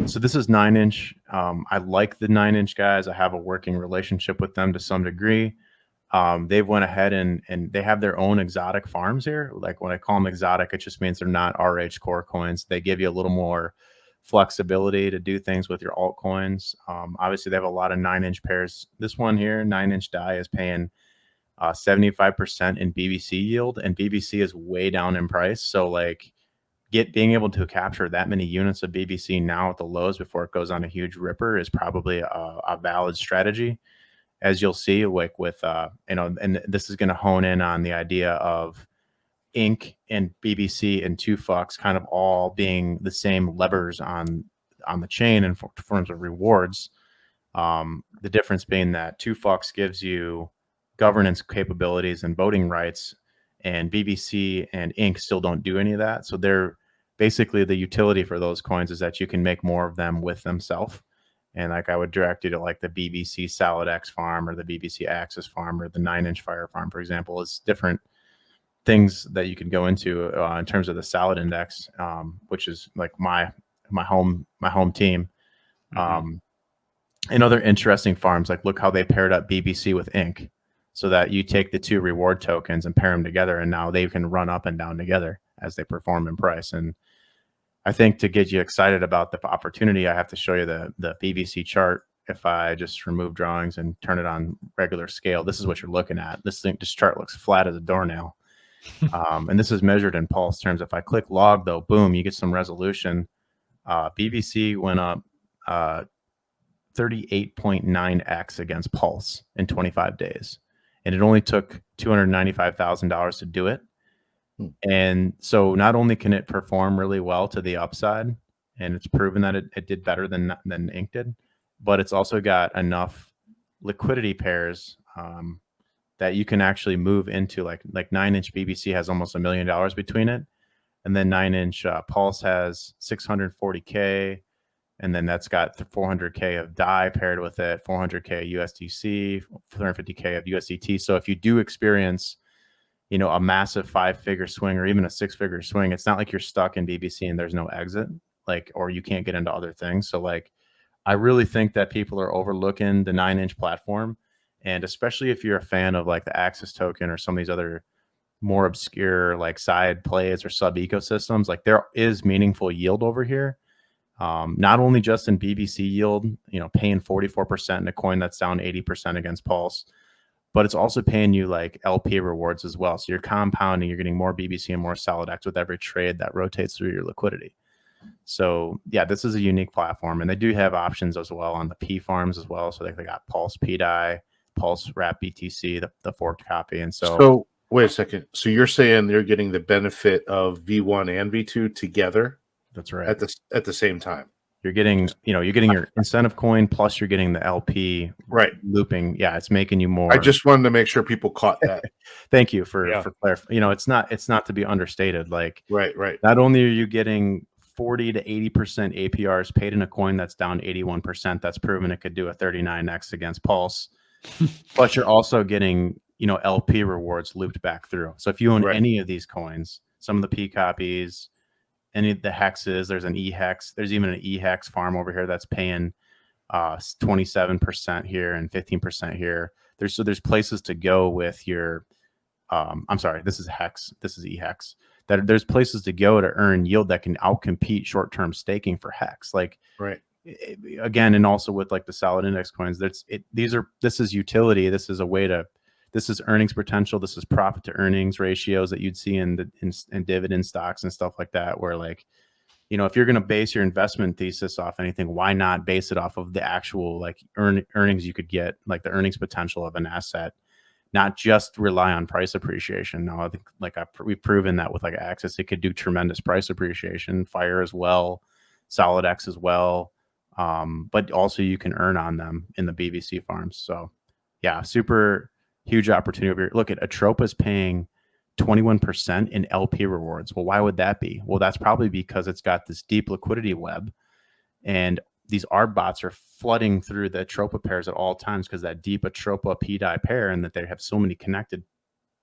So this is 9-inch. I like the 9-inch guys. I have a working relationship with them to some degree. They've went ahead and they have their own exotic farms here. Like when I call them exotic, it just means they're not RH core coins. They give you a little more flexibility to do things with your altcoins. Obviously, they have a lot of 9-inch pairs. This one here, 9-inch die, is paying 75% in BBC yield, and BBC is way down in price. So like being able to capture that many units of BBC now at the lows before it goes on a huge ripper is probably a valid strategy, as you'll see, like with and this is going to hone in on the idea of Inc. and BBC and 2Fucks kind of all being the same levers on the chain in forms of rewards. The difference being that 2Fucks gives you governance capabilities and voting rights, and BBC and Inc. still don't do any of that. So they're basically, the utility for those coins is that you can make more of them with themselves. And like I would direct you to like the BBC Salad X farm or the BBC Axis farm or the 9-inch Fire farm, for example, is different things that you can go into in terms of the Salad Index, which is like my home team. And other interesting farms, like look how they paired up BBC with Inc. so that you take the two reward tokens and pair them together, and now they can run up and down together as they perform in price. And I think to get you excited about the opportunity, I have to show you the BBC chart. If I just remove drawings and turn it on regular scale, this is what you're looking at. This chart looks flat as a doornail. And this is measured in pulse terms. If I click log, though, boom, you get some resolution. BBC went up 38.9x against pulse in 25 days. And it only took $295,000 to do it. And so not only can it perform really well to the upside, and it's proven that it did better than Inc. did, but it's also got enough liquidity pairs that you can actually move into like 9-inch BBC has almost $1 million between it. And then 9-inch Pulse has 640K. And then that's got 400K of DAI paired with it, 400K USDC, 450K of USDT. So if you do experience, a massive 5-figure swing or even a 6-figure swing, it's not like you're stuck in BBC and there's no exit, or you can't get into other things. So I really think that people are overlooking the 9-inch platform. And especially if you're a fan of like the Axis token or some of these other more obscure side plays or sub ecosystems, there is meaningful yield over here. Not only just in BBC yield, paying 44% in a coin that's down 80% against Pulse, but it's also paying you LP rewards as well. So you're compounding, you're getting more BBC and more Solid X with every trade that rotates through your liquidity. So yeah, this is a unique platform, and they do have options as well on the P farms as well. So they got Pulse PDAI, Pulse Wrap BTC, the forked copy. And so wait a second. So you're saying they're getting the benefit of V1 and V2 together? That's right. At the same time. You're getting, you're getting your incentive coin, plus you're getting the LP looping. Yeah, it's making you more. I just wanted to make sure people caught that. Thank you for clarifying. It's not to be understated. Right. Not only are you getting 40 to 80% APRs paid in a coin that's down 81%, that's proven it could do a 39x against Pulse, but you're also getting, LP rewards looped back through. So if you own any of these coins, some of the P copies, any of the hexes, there's an E-hex. There's even an E-hex farm over here that's paying 27% here and 15% here. There's places to go with your, I'm sorry, this is hex. This is E-hex. That there's places to go to earn yield that can outcompete short-term staking for hex. Again, and also with the solid index coins, this is utility. This is earnings potential. This is profit to earnings ratios that you'd see in dividend stocks and stuff like that, where if you're going to base your investment thesis off anything, why not base it off of the actual earnings you could get, the earnings potential of an asset, not just rely on price appreciation. Now, I think we've proven that with Axis, it could do tremendous price appreciation, Fire as well, Solid X as well, but also you can earn on them in the BBC farms. So yeah, super huge opportunity over here. Look at Atropa's paying 21% in LP rewards. Well, why would that be? Well, that's probably because it's got this deep liquidity web, and these ARB bots are flooding through the Atropa pairs at all times because that deep Atropa PDAI pair, and that they have so many connected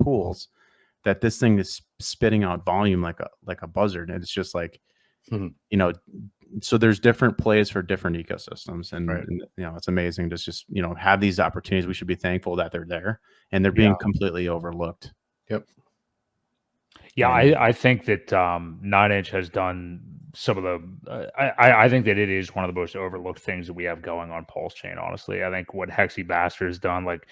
pools that this thing is spitting out volume like a buzzard. And it's just so there's different plays for different ecosystems, and, Right. and it's amazing to just have these opportunities. We should be thankful that they're there, and they're being completely overlooked. Yep. Yeah, And I think that 9inch has done some of the. I think that it is one of the most overlooked things that we have going on PulseChain. Honestly, I think what Hexy Bastard has done, like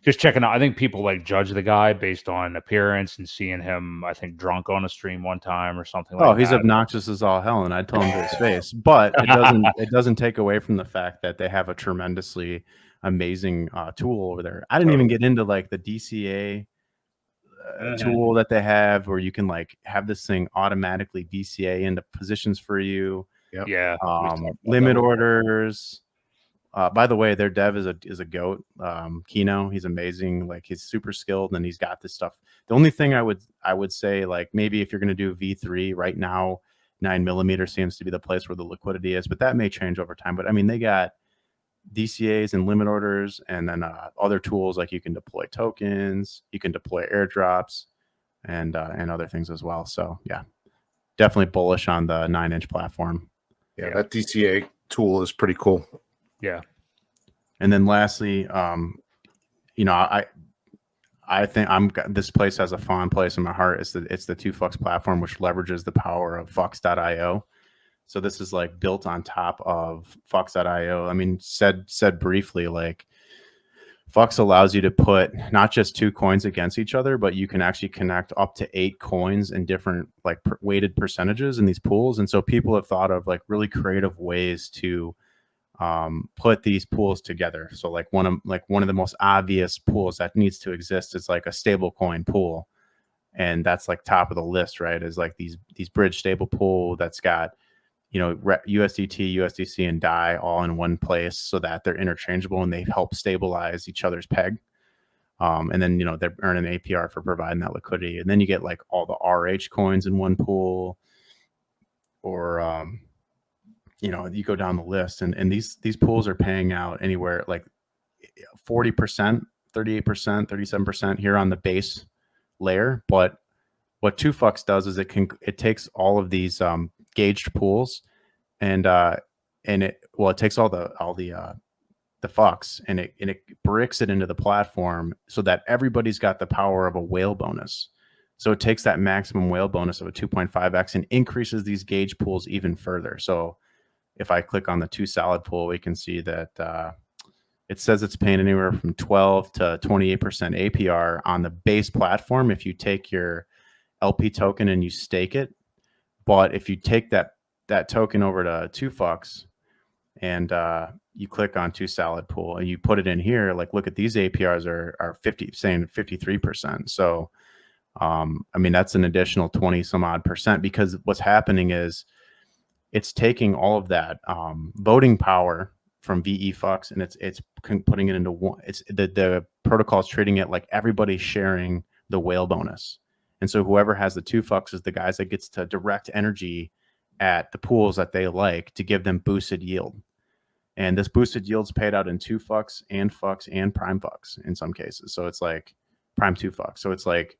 just checking out. I think people like judge the guy based on appearance and seeing him, I think, drunk on a stream one time or something like that. Oh, he's obnoxious as all hell, and I tell him to his face. But it doesn't take away from the fact that they have a tremendously amazing tool over there. I didn't even get into like the DCA tool that they have, where you can like have this thing automatically DCA into positions for you. Yep. Yeah. Limit orders. By the way, their dev is a goat. Kino, he's amazing. Like, he's super skilled, and he's got this stuff. The only thing I would say, like, maybe if you're going to do V3 right now, 9mm seems to be the place where the liquidity is, but that may change over time. But I mean, they got DCAs and limit orders, and then other tools, like you can deploy tokens, you can deploy airdrops, and other things as well. So yeah, definitely bullish on the 9inch platform. Yeah, that DCA tool is pretty cool. Yeah. And then lastly, I think this place has a fond place in my heart. It's the 2Fux platform, which leverages the power of Fux.io. So this is like built on top of Fux.io. I mean, said briefly, like, Fux allows you to put not just 2 coins against each other, but you can actually connect up to 8 coins in different like weighted percentages in these pools. And so people have thought of like really creative ways to put these pools together. So like one of the most obvious pools that needs to exist is like a stable coin pool, and that's like top of the list, right? Is like these bridge stable pool that's got USDT, USDC, and DAI all in one place, so that they're interchangeable and they help stabilize each other's peg. And then they earn an APR for providing that liquidity, and then you get like all the RH coins in one pool, or you go down the list, and these pools are paying out anywhere like 40%, 38%, 37% here on the base layer. But what 2Fux does is it takes all of these gauged pools, and it takes all the Fux, and it bricks it into the platform so that everybody's got the power of a whale bonus. So it takes that maximum whale bonus of a 2.5x and increases these gauge pools even further. So if I click on the 2 solid pool, we can see that it says it's paying anywhere from 12 to 28% APR on the base platform if you take your LP token and you stake it. But if you take that token over to 2Fux and you click on 2 solid pool and you put it in here, like, look at these APRs are 53%. So I mean, that's an additional 20 some odd percent, because what's happening is it's taking all of that voting power from VeFux, and it's putting it into one. It's the protocol is treating it like everybody's sharing the whale bonus. And so whoever has the 2Fux is the guys that gets to direct energy at the pools that they like to give them boosted yield. And this boosted yield's paid out in 2Fux and Fux and Prime Fux in some cases. So it's like Prime 2Fux. So it's like,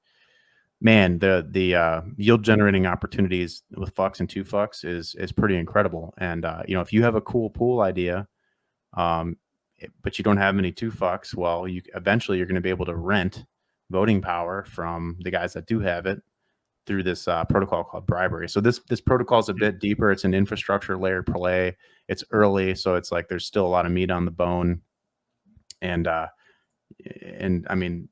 man, the yield generating opportunities with Fux and 2Fux is pretty incredible. And if you have a cool pool idea, but you don't have any 2Fux, well, eventually you're going to be able to rent voting power from the guys that do have it through this protocol called Bribery. So this protocol is a bit deeper. It's an infrastructure layer play. It's early, so it's like there's still a lot of meat on the bone. And I mean,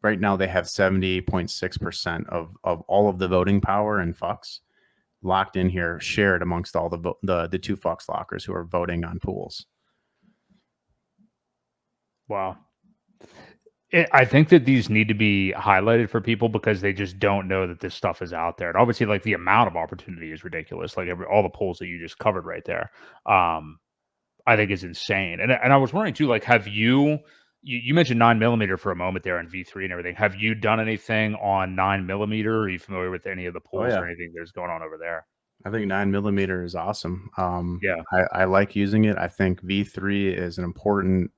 right now they have 70.6% of all of the voting power in Fux locked in here, shared amongst all the 2Fux lockers who are voting on pools. Wow. I think that these need to be highlighted for people because they just don't know that this stuff is out there. And obviously, like, the amount of opportunity is ridiculous. Like all the polls that you just covered right there, I think is insane. And I was wondering too, like, have you mentioned 9mm for a moment there in V3 and everything. Have you done anything on 9mm? Are you familiar with any of the pools or anything that's going on over there? I think 9mm is awesome. Yeah, I like using it. I think V3 is an important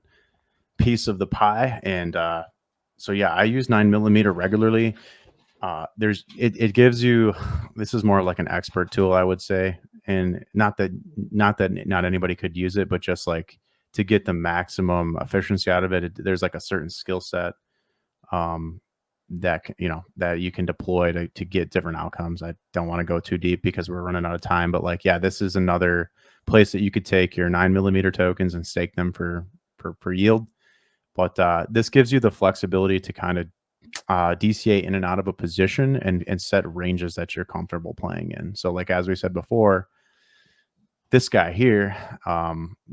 piece of the pie, and so yeah, I use 9mm regularly. It gives you, this is more like an expert tool, I would say, and not that not anybody could use it, but just like to get the maximum efficiency out of it, there's like a certain skill set that that you can deploy to get different outcomes. I don't want to go too deep because we're running out of time, but like, yeah, this is another place that you could take your 9mm tokens and stake them for yield. But this gives you the flexibility to kind of DCA in and out of a position and set ranges that you're comfortable playing in. So like, as we said before, this guy here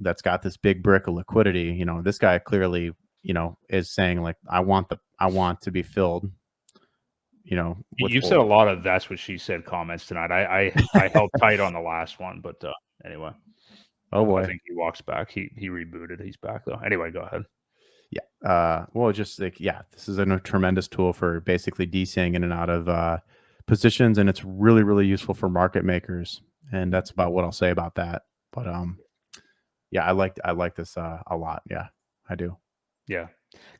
that's got this big brick of liquidity, this guy clearly, is saying like, I want to be filled, You've said a lot of "that's what she said" comments tonight. I held tight on the last one, but anyway. Oh boy. I think he walks back. He rebooted. He's back though. Anyway, go ahead. Yeah. Well, just like, yeah, this is a tremendous tool for basically DCing in and out of positions, and it's really, really useful for market makers. And that's about what I'll say about that. But yeah, I like this a lot. Yeah, I do. Yeah,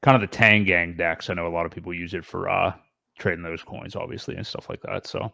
kind of the Tang Gang decks. I know a lot of people use it for trading those coins, obviously, and stuff like that. So